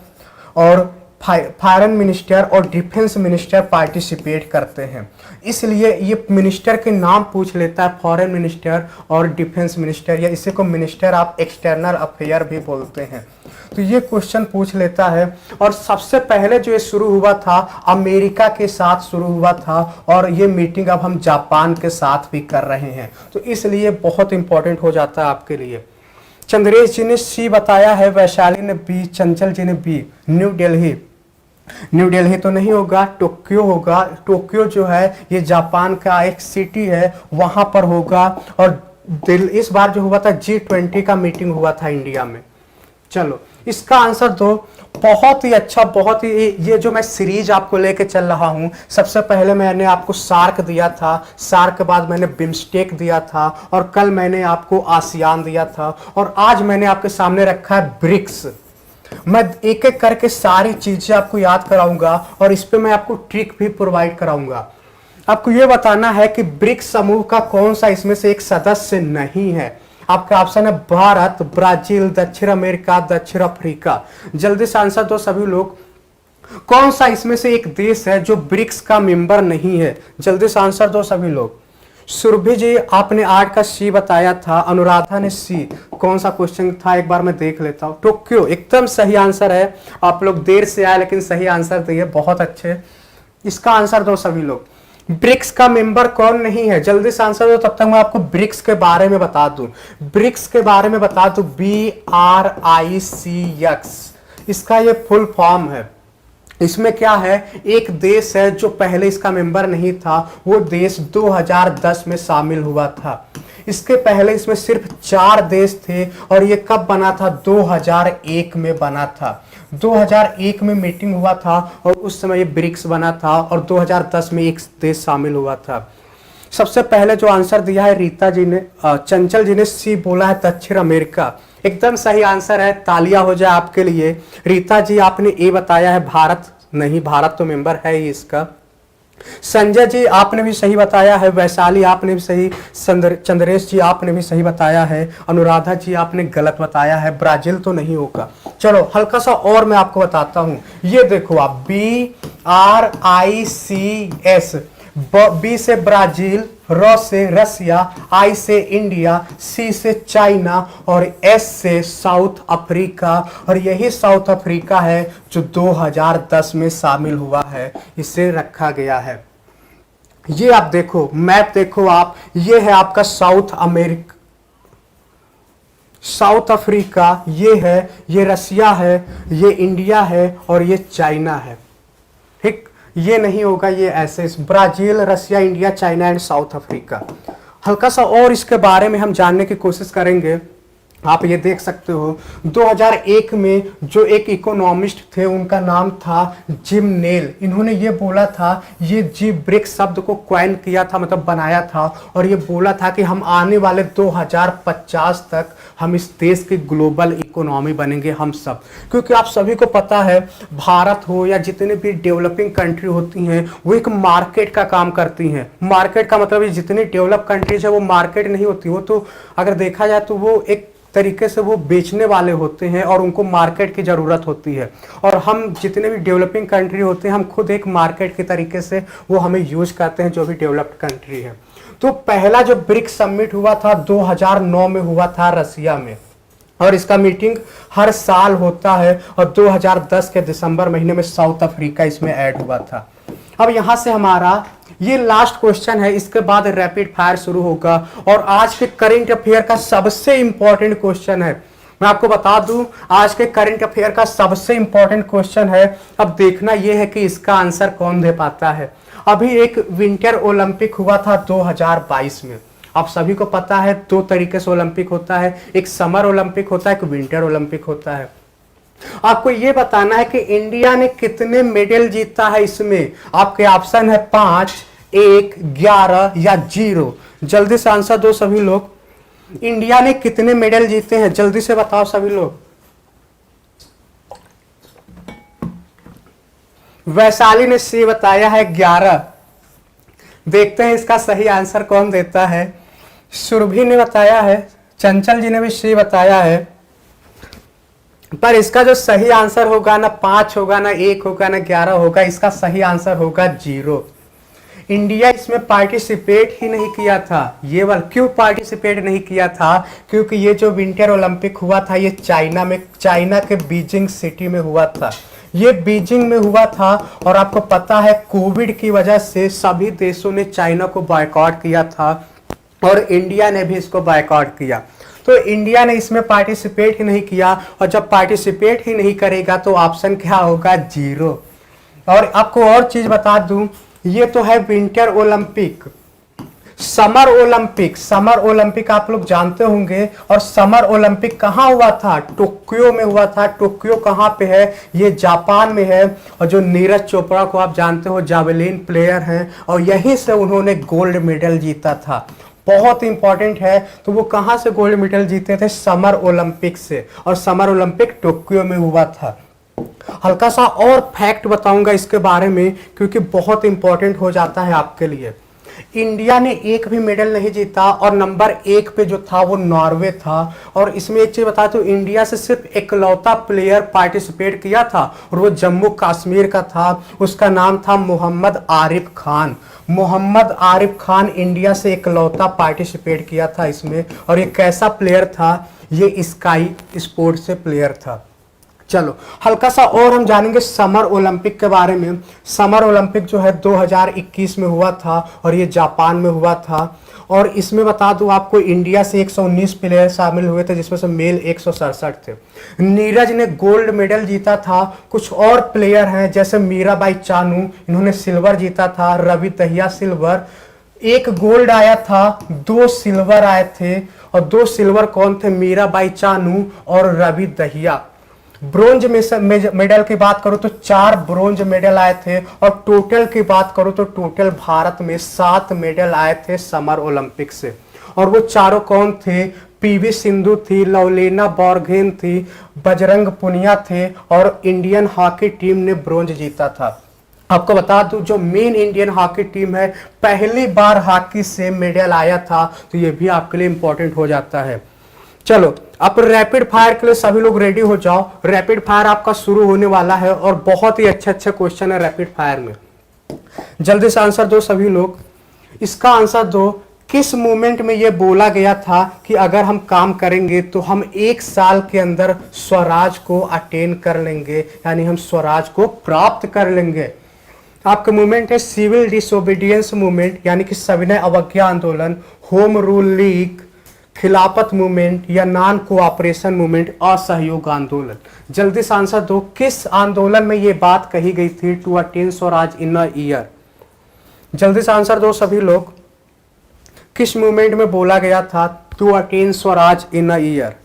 और डिफेंस मिनिस्टर पार्टिसिपेट करते हैं। इसलिए ये मिनिस्टर के नाम पूछ लेता है, फॉरेन मिनिस्टर और डिफेंस मिनिस्टर, या इसी को मिनिस्टर ऑफ एक्सटर्नल अफेयर भी बोलते हैं। तो ये क्वेश्चन पूछ लेता है। और सबसे पहले जो ये शुरू हुआ था अमेरिका के साथ शुरू हुआ था, और ये मीटिंग अब हम जापान के साथ भी कर रहे हैं, तो इसलिए बहुत इंपॉर्टेंट हो जाता है आपके लिए। चंद्रेश जी ने सी बताया है, वैशाली ने बी, चंचल जी ने बी। न्यू दिल्ली तो नहीं होगा, टोक्यो होगा। टोक्यो जो है ये जापान का एक सिटी है, वहां पर होगा। और इस बार जो हुआ था G20 का मीटिंग हुआ था इंडिया में। चलो इसका आंसर दो। बहुत ही अच्छा, बहुत ही, ये जो मैं सीरीज आपको लेके चल रहा हूं, सबसे पहले मैंने आपको सार्क दिया था, सार्क के बाद मैंने बिम्स्टेक दिया था, और कल मैंने आपको आसियान दिया था, और आज मैंने आपके सामने रखा है ब्रिक्स। मैं एक एक करके सारी चीजें आपको याद कराऊंगा, और इस पे मैं आपको ट्रिक भी प्रोवाइड कराऊंगा। आपको यह बताना है कि ब्रिक्स समूह का कौन सा इसमें से एक सदस्य नहीं है। आपका ऑप्शन है भारत, ब्राजील, दक्षिण अमेरिका, दक्षिण अफ्रीका। जल्दी से आंसर दो सभी लोग। कौन सा इसमें से एक देश है जो ब्रिक्स का मेंबर नहीं है? जल्दी से आंसर दो सभी लोग। सुरभि जी आपने 8 का सी बताया था, अनुराधा ने सी। कौन सा क्वेश्चन था एक बार मैं देख लेता हूं। टोक्यो एकदम सही आंसर है। आप लोग देर से आए लेकिन सही आंसर दिए, बहुत अच्छे। इसका आंसर दो सभी लोग। ब्रिक्स का मेंबर कौन नहीं है? जल्दी से आंसर दो, तब तक मैं आपको ब्रिक्स के बारे में बता दूं। ब्रिक्स के बारे में बता दूं, BRICS इसका ये फुल फॉर्म है। इसमें क्या है, एक देश है जो पहले इसका मेंबर नहीं था, वो देश 2010 में शामिल हुआ था। इसके पहले इसमें सिर्फ 4 देश थे, और ये कब बना था? 2001 में बना था। 2001 में मीटिंग हुआ था, और उस समय ये ब्रिक्स बना था, और 2010 में एक देश शामिल हुआ था। सबसे पहले जो आंसर दिया है रीता जी ने, चंचल जी ने सी बोला है दक्षिण अमेरिका। एकदम सही आंसर है, तालियां हो जाए आपके लिए। रीता जी आपने ए बताया है, भारत नहीं, भारत तो मेंबर है ही इसका। संजय जी आपने भी सही बताया है, वैशाली आपने भी सही, चंद्रेश जी आपने भी सही बताया है, अनुराधा जी आपने गलत बताया है, ब्राजील तो नहीं होगा। चलो हल्का सा और मैं आपको बताता हूं। ये देखो आप, BRICS, बी से ब्राजील, र से रसिया, आई से इंडिया, सी से चाइना, और एस से साउथ अफ्रीका। और यही साउथ अफ्रीका है जो 2010 में शामिल हुआ है, इसे रखा गया है। ये आप देखो, मैप देखो आप, ये है आपका साउथ अफ्रीका, ये है, ये रसिया है, ये इंडिया है, और ये चाइना है। ठीक, ये नहीं होगा, ये ऐसे Brazil, Russia, India, China and South Africa. हल्का सा और इसके बारे में हम जानने की कोशिश करेंगे। आप ये देख सकते हो 2001 में जो एक इकोनॉमिस्ट थे, उनका नाम था जिम नेल। इन्होंने ये बोला था, ये जी ब्रिक्स शब्द को क्वाइन किया था, मतलब बनाया था, और ये बोला था कि हम आने वाले 2050 तक हम इस देश की ग्लोबल इकोनॉमी बनेंगे हम सब। क्योंकि आप सभी को पता है, भारत हो या जितने भी डेवलपिंग कंट्री होती हैं, वो एक मार्केट का काम करती हैं। मार्केट का मतलब जितनी डेवलप कंट्रीज है वो मार्केट नहीं होती, वो तो अगर देखा जाए तो वो एक तरीके से वो बेचने वाले होते हैं, और उनको मार्केट की ज़रूरत होती है। और हम जितने भी डेवलपिंग कंट्री होते हैं, हम खुद एक मार्केट के तरीके से वो हमें यूज करते हैं, जो भी डेवलप्ड कंट्री है। तो पहला जो ब्रिक्स समिट हुआ था 2009 में हुआ था रसिया में, और इसका मीटिंग हर साल होता है, और 2010 के दिसंबर महीने में साउथ अफ्रीका इसमें ऐड हुआ था। अब यहां से हमारा ये लास्ट क्वेश्चन है, इसके बाद रैपिड फायर शुरू होगा, और आज के करंट अफेयर का सबसे इंपॉर्टेंट क्वेश्चन है। मैं आपको बता दूं, आज के करंट अफेयर का सबसे इंपॉर्टेंट क्वेश्चन है। अब देखना यह है कि इसका आंसर कौन दे पाता है। अभी एक विंटर ओलंपिक हुआ था 2022 में। आप सभी को पता है 2 तरीके से ओलंपिक होता है, एक समर ओलंपिक होता है, एक विंटर ओलंपिक होता है। आपको यह बताना है कि इंडिया ने कितने मेडल जीता है इसमें। आपके ऑप्शन है 5, 1, 11 या 0। जल्दी से आंसर दो सभी लोग। इंडिया ने कितने मेडल जीते हैं, जल्दी से बताओ सभी लोग। वैशाली ने सी बताया है 11। देखते हैं इसका सही आंसर कौन देता है। सुरभि ने बताया है, चंचल जी ने भी सही बताया है, पर इसका जो सही आंसर होगा ना 5 होगा, ना 1 होगा, ना 11 होगा, इसका सही आंसर होगा 0। इंडिया इसमें पार्टिसिपेट ही नहीं किया था। ये वाला क्यों पार्टिसिपेट नहीं किया था? क्योंकि ये जो विंटर ओलंपिक हुआ था ये चाइना में, चाइना के बीजिंग सिटी में हुआ था। ये बीजिंग में हुआ था और आपको पता है कोविड की वजह से सभी देशों ने चाइना को बॉयकॉट किया था और इंडिया ने भी इसको बॉयकॉट किया। तो इंडिया ने इसमें पार्टिसिपेट ही नहीं किया, और जब पार्टिसिपेट ही नहीं करेगा तो ऑप्शन क्या होगा? 0। और आपको और चीज बता दूं, ये तो है winter Olympic. Summer Olympic, summer Olympic आप लोग जानते होंगे, और समर ओलंपिक कहाँ हुआ था? टोक्यो में हुआ था। टोक्यो कहाँ पे है? ये जापान में है। और जो नीरज चोपड़ा को आप जानते हो, जावेलिन प्लेयर हैं, और यहीं से उन्होंने गोल्ड मेडल जीता था। बहुत इंपॉर्टेंट है। तो वो कहाँ से गोल्ड मेडल जीते थे? समर ओलंपिक से, और समर ओलंपिक टोक्यो में हुआ था। हल्का सा और फैक्ट बताऊंगा इसके बारे में, क्योंकि बहुत इंपॉर्टेंट हो जाता है आपके लिए। इंडिया ने एक भी मेडल नहीं जीता, और नंबर 1 पे जो था वो नॉर्वे था। और इसमें एक चीज बता दूं, इंडिया से सिर्फ इकलौता प्लेयर पार्टिसिपेट किया था, और वो जम्मू कश्मीर का था। उसका नाम था मोहम्मद आरिफ खान। मोहम्मद आरिफ खान इंडिया से इकलौता पार्टिसिपेट किया था इसमें। और ये कैसा प्लेयर था? ये स्काई स्पोर्ट्स से प्लेयर था। चलो हल्का सा और हम जानेंगे समर ओलंपिक के बारे में। समर ओलंपिक जो है 2021 में हुआ था, और ये जापान में हुआ था। और इसमें बता दूं आपको, इंडिया से 119 प्लेयर शामिल हुए थे, जिसमें से मेल 167 थे। नीरज ने गोल्ड मेडल जीता था। कुछ और प्लेयर हैं जैसे मीराबाई चानू, इन्होंने सिल्वर जीता था। रवि दहिया सिल्वर, 1 गोल्ड आया था, 2 सिल्वर आए थे। और 2 सिल्वर कौन थे? मीराबाई चानू और रवि दहिया। ब्रोंज मेडल की बात करूं तो 4 ब्रोंज मेडल आए थे। और टोटल की बात करूं तो टोटल भारत में 7 मेडल आए थे समर ओलंपिक से। और वो चारों कौन थे? पीवी सिंधु थी, लवलीना बोरगोहेन थी, बजरंग पुनिया थे, और इंडियन हॉकी टीम ने ब्रोंज जीता था। आपको बता दूं, जो मेन इंडियन हॉकी टीम है, पहली बार हॉकी से मेडल आया था। तो ये भी आपके लिए इंपॉर्टेंट हो जाता है। चलो अब रैपिड फायर के लिए सभी लोग रेडी हो जाओ। रैपिड फायर आपका शुरू होने वाला है, और बहुत ही अच्छे अच्छे क्वेश्चन है रैपिड फायर में। जल्दी से आंसर दो सभी लोग। इसका आंसर दो, किस मूवमेंट में यह बोला गया था कि अगर हम काम करेंगे तो हम 1 साल के अंदर स्वराज को अटेन कर लेंगे, यानी हम स्वराज को प्राप्त कर लेंगे? आपका मूवमेंट है सिविल डिसोबीडियंस मूवमेंट, यानी कि सविनय अवज्ञा आंदोलन, होम रूल लीग, खिलाफत मूवमेंट, या नॉन कोऑपरेशन मूवमेंट, असहयोग आंदोलन। जल्दी से आंसर दो, किस आंदोलन में ये बात कही गई थी? To attain Swaraj in a year. जल्दी से आंसर दो सभी लोग, किस मूवमेंट में बोला गया था to attain Swaraj in a year?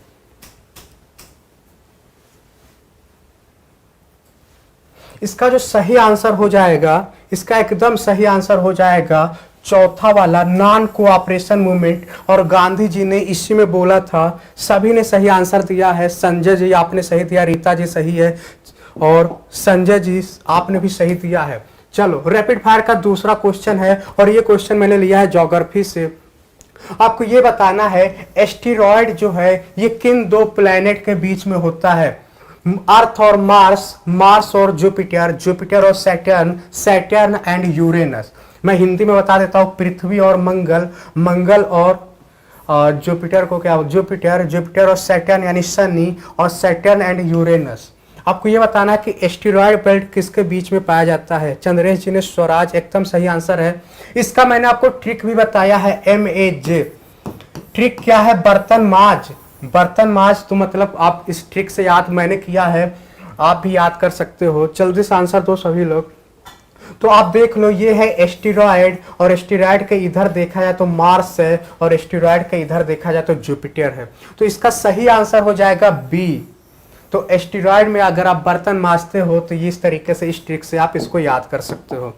इसका जो सही आंसर हो जाएगा, इसका एकदम सही आंसर हो जाएगा चौथा वाला, नॉन कोऑपरेशन मूवमेंट। और गांधी जी ने इसी में बोला था। सभी ने सही आंसर दिया है। संजय जी आपने सही दिया, रीता जी सही है, और संजय जी आपने भी सही दिया है। चलो रैपिड फायर का दूसरा क्वेश्चन है, और ये क्वेश्चन मैंने लिया है ज्योग्राफी से। आपको ये बताना है एस्टेरॉयड जो है ये किन 2 प्लैनेट के बीच में होता है? अर्थ और मार्स, मार्स और जुपिटर, जुपिटर और सैटर्न, सैटर्न एंड यूरेनस। मैं हिंदी में बता देता हूं, पृथ्वी और मंगल, मंगल और जुपिटर को क्या? जुपिटर, जुपिटर और सैटर्न यानी शनि, और सैटर्न एंड यूरेनस। आपको ये बताना है कि एस्टेरॉयड बेल्ट किसके बीच में पाया जाता है? चंद्रेश जी ने स्वराज, एकदम सही आंसर है। इसका मैंने आपको ट्रिक भी बताया है, MAJ। ट्रिक क्या है? बर्तन माज। बर्तन माज तो मतलब आप इस ट्रिक से याद मैंने किया है, आप भी याद कर सकते हो। जल्दी से आंसर दो सभी लोग। तो आप देख लो, ये है एस्टेरॉयड, और एस्टेरॉयड के इधर देखा जाए तो मार्स है, और एस्टेरॉयड के इधर देखा जाए तो जुपिटर है। तो इसका सही आंसर हो जाएगा B। तो एस्टेरॉयड में अगर आप बर्तन मांजते हो तो इस तरीके से, इस ट्रिक से आप इसको याद कर सकते हो।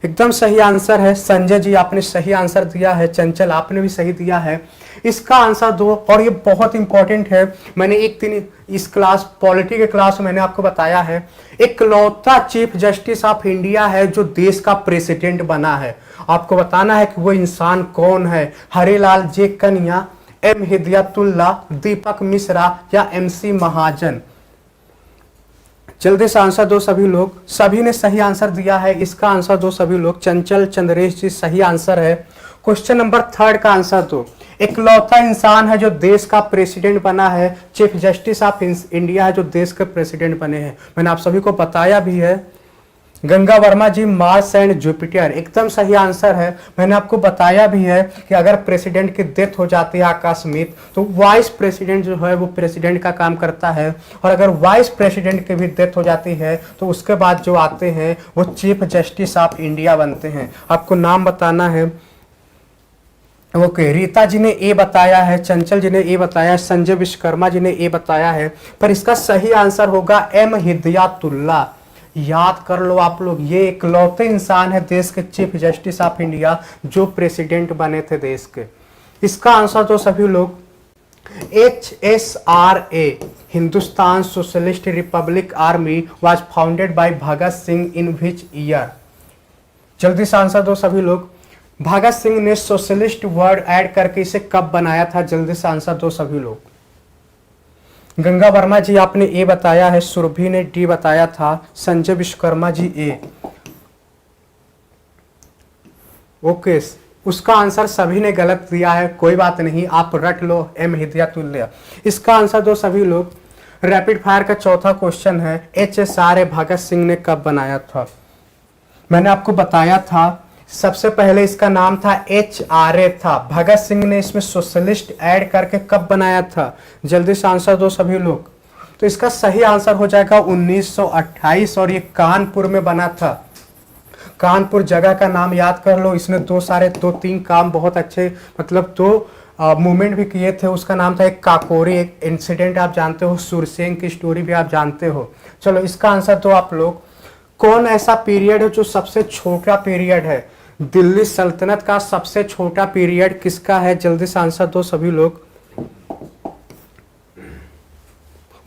एकदम सही आंसर है। संजय जी आपने सही आंसर दिया है, चंचल आपने भी सही दिया है। इसका आंसर दो, और ये बहुत इंपॉर्टेंट है। मैंने एक दिन इस क्लास, पॉलिटी के क्लास में मैंने आपको बताया है, इकलौता चीफ जस्टिस ऑफ इंडिया है जो देश का प्रेसिडेंट बना है। आपको बताना है कि वो इंसान कौन है। हरिलाल जे कन्या एम हिदायतुल्लाह, दीपक मिश्रा या MC महाजन? जल्दी से आंसर दो सभी लोग। सभी ने सही आंसर दिया है, इसका आंसर दो सभी लोग। चंचल चंद्रेश जी सही आंसर है। क्वेश्चन नंबर 3 का आंसर दो। इकलौता इंसान है जो देश का प्रेसिडेंट बना है, चीफ जस्टिस ऑफ इंडिया है जो देश के प्रेसिडेंट बने हैं। मैंने आप सभी को बताया भी है, गंगा वर्मा जी मार्स एंड जुपिटर, एकदम सही आंसर है। मैंने आपको बताया भी है कि अगर प्रेसिडेंट की डेथ हो जाती है आकस्मिक, तो वाइस प्रेसिडेंट जो है वो प्रेसिडेंट का काम करता है, और अगर वाइस प्रेसिडेंट की भी डेथ हो जाती है तो उसके बाद जो आते हैं वो चीफ जस्टिस ऑफ इंडिया बनते हैं। आपको नाम बताना है। ओके, रीता जी ने ए बताया है, चंचल जी ने ए बताया है, संजय विश्वकर्मा जी ने ए बताया है, पर इसका सही आंसर होगा एम हिदायतुल्लाह। याद कर लो आप लोग, ये इकलौते इंसान है देश के चीफ जस्टिस ऑफ इंडिया जो प्रेसिडेंट बने थे देश के। इसका आंसर तो सभी लोग HSRA, Hindustan socialist Republic army was founded by Bhagat Singh in which year? जल्दी से आंसर दो सभी लोग। भगत सिंह ने सोशलिस्ट वर्ड ऐड करके इसे कब बनाया था? जल्दी से आंसर दो सभी लोग। गंगा वर्मा जी आपने ए बताया है, सुरभि ने डी बताया था, संजय विश्वकर्मा जी ए। ओके, उसका आंसर सभी ने गलत दिया है, कोई बात नहीं, आप रट लो एम हिदायतुल्लाह। इसका आंसर दो सभी लोग। रैपिड फायर का चौथा क्वेश्चन है, HSRA भगत सिंह ने कब बनाया था? मैंने आपको बताया था, सबसे पहले इसका नाम था HRA था। भगत सिंह ने इसमें सोशलिस्ट ऐड करके कब बनाया था? जल्दी से आंसर दो सभी लोग। तो इसका सही आंसर हो जाएगा 1928, और ये कानपुर में बना था। कानपुर जगह का नाम याद कर लो। इसने दो तीन काम बहुत अच्छे, मतलब दो मूवमेंट भी किए थे। उसका नाम था एक काकोरी, एक इंसिडेंट आप जानते हो, सुरसेन की स्टोरी भी आप जानते हो। चलो इसका आंसर दो आप लोग। कौन ऐसा पीरियड है जो सबसे छोटा पीरियड है? दिल्ली सल्तनत का सबसे छोटा पीरियड किसका है? जल्दी से आंसर दो सभी लोग।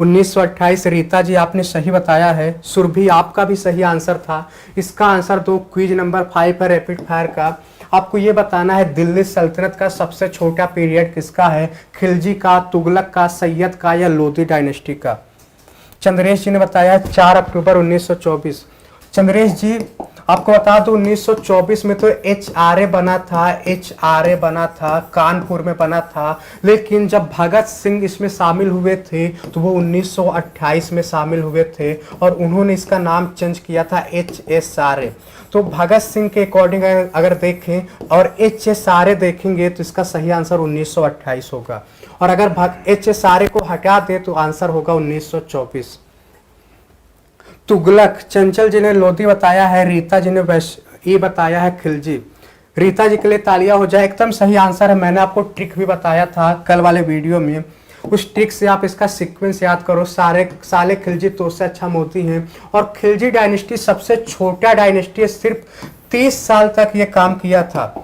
1928। रीता जी आपने सही बताया है। सुरभि आपका भी सही आंसर था। इसका आंसर दो। क्विज नंबर 5 है रैपिड फायर का। आपको ये बताना है दिल्ली सल्तनत का सबसे छोटा पीरियड किसका है? खिलजी का, तुगलक का, सैयद का या लोधी डायनेस्टी का? चंद्रेश जी ने बताया 4 अक्टूबर 1924। चंद्रेश जी आपको बता दो 1924 में तो HRA बना था, HRA बना था, कानपुर में बना था, लेकिन जब भगत सिंह इसमें शामिल हुए थे तो वो 1928 में शामिल हुए थे, और उन्होंने इसका नाम चेंज किया था HSRA। तो भगत सिंह के अकॉर्डिंग अगर देखें और HSRA देखेंगे तो इसका सही आंसर 1928 होगा, और अगर HSRA को हटा दे तो आंसर होगा 1924। तुगलक, चंचल जी ने लोधी बताया है, रीता जी ने ये बताया है खिलजी। रीता जी के लिए तालियां हो जाए, एकदम सही आंसर है। मैंने आपको ट्रिक भी बताया था कल वाले वीडियो में, उस ट्रिक से आप इसका सीक्वेंस याद करो। साले खिलजी तो उससे अच्छा मोती हैं, और खिलजी डायनेस्टी सबसे छोटा डायनेस्टी है, सिर्फ 30 साल तक ये काम किया था।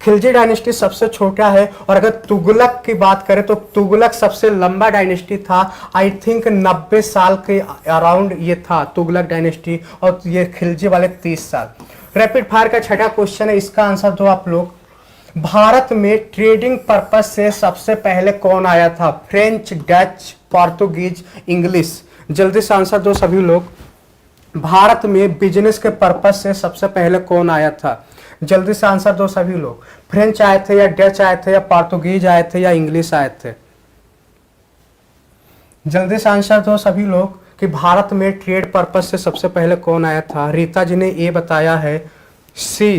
खिलजी डायनेस्टी सबसे छोटा है, और अगर तुगलक की बात करें तो तुगलक सबसे लंबा डायनेस्टी था। आई थिंक 90 साल के अराउंड ये था तुगलक डायनेस्टी, और ये खिलजी वाले 30 साल। रैपिड फायर का छठा क्वेश्चन है, इसका आंसर दो आप लोग। भारत में ट्रेडिंग पर्पस से सबसे पहले कौन आया था? French, Dutch, Portuguese, English? जल्दी से आंसर दो सभी लोग। भारत में बिजनेस के पर्पस से सबसे पहले कौन आया था? जल्दी से आंसर दो सभी लोग। फ्रेंच आए थे या डच आए थे या पोर्तुगीज आए थे या इंग्लिश आए थे? जल्दी से आंसर दो सभी लोग कि भारत में ट्रेड पर्पस से सबसे पहले कौन आया था। रीता जी ने ये बताया है, सी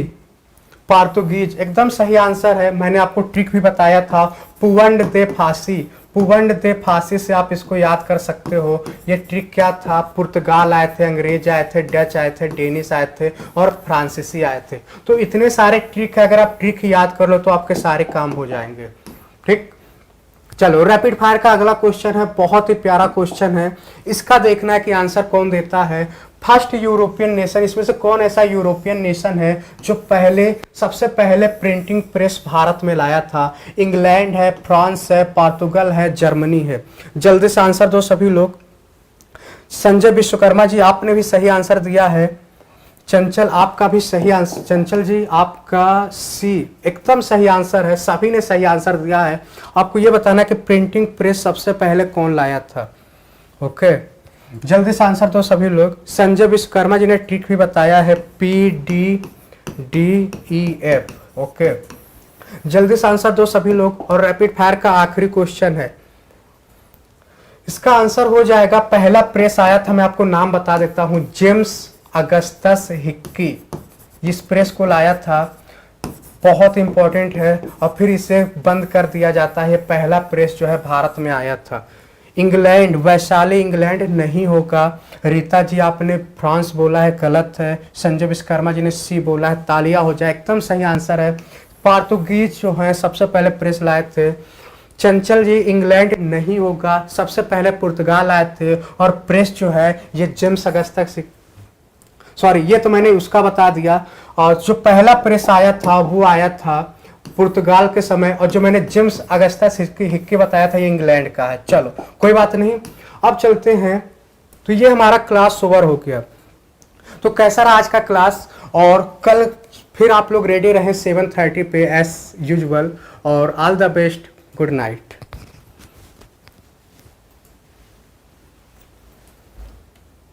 पोर्तुगीज, एकदम सही आंसर है। मैंने आपको ट्रिक भी बताया था, पुवंड दे फांसी। पुवंड दे फांसी से आप इसको याद कर सकते हो। ये ट्रिक क्या था? पुर्तगाल आए थे, अंग्रेज आए थे, डच आए थे, डेनिश आए थे और फ्रांसीसी आए थे। तो इतने सारे ट्रिक है, अगर आप ट्रिक याद कर लो तो आपके सारे काम हो जाएंगे। ठीक, चलो रैपिड फायर का अगला क्वेश्चन है, बहुत ही प्यारा क्वेश्चन है। इसका देखना है कि आंसर कौन देता है। फर्स्ट यूरोपियन नेशन, इसमें से कौन ऐसा यूरोपियन नेशन है जो सबसे पहले प्रिंटिंग प्रेस भारत में लाया था? इंग्लैंड है, फ्रांस है, पोर्तुगल है, जर्मनी है? जल्दी से आंसर दो सभी लोग। संजय विश्वकर्मा जी आपने भी सही आंसर दिया है। चंचल आपका भी सही आंसर, चंचल जी आपका सी एकदम सही आंसर है, सभी ने सही आंसर दिया है। आपको ये बताना है कि प्रिंटिंग प्रेस सबसे पहले कौन लाया था। ओके, जल्दी से आंसर दो सभी लोग। संजय विश्वकर्मा जी ने ट्रिक भी बताया है, PDDEF। ओके, जल्दी से आंसर दो सभी लोग। और रैपिड फायर का आखिरी क्वेश्चन है, इसका आंसर हो जाएगा, पहला प्रेस आया था, मैं आपको नाम बता देता हूं, जेम्स अगस्टस हिक्की, इस प्रेस को लाया था, बहुत इंपॉर्टेंट है। और फिर इसे बंद कर दिया जाता है। पहला प्रेस जो है भारत में आया था। इंग्लैंड, वैशाली इंग्लैंड नहीं होगा। रीता जी आपने फ्रांस बोला है, गलत है। संजय विश्वकर्मा जी ने सी बोला है, तालिया हो जाए, एकदम सही आंसर है। पोर्तुगीज जो है सबसे पहले प्रेस लाए थे। चंचल जी इंग्लैंड नहीं होगा, सबसे पहले पुर्तगाल आए थे। और प्रेस जो है ये जेम्स अगस्टस, सॉरी ये तो मैंने उसका बता दिया। और जो पहला प्रेस आया था वो आया था पुर्तगाल के समय, और जो मैंने जेम्स अगस्टस हिक्की बताया था ये इंग्लैंड का है। चलो कोई बात नहीं, अब चलते हैं। तो ये हमारा क्लास ओवर हो गया। तो कैसा रहा आज का क्लास, और कल फिर आप लोग रेडी रहें 7:30 पे एज यूजुअल। और all the best, good night.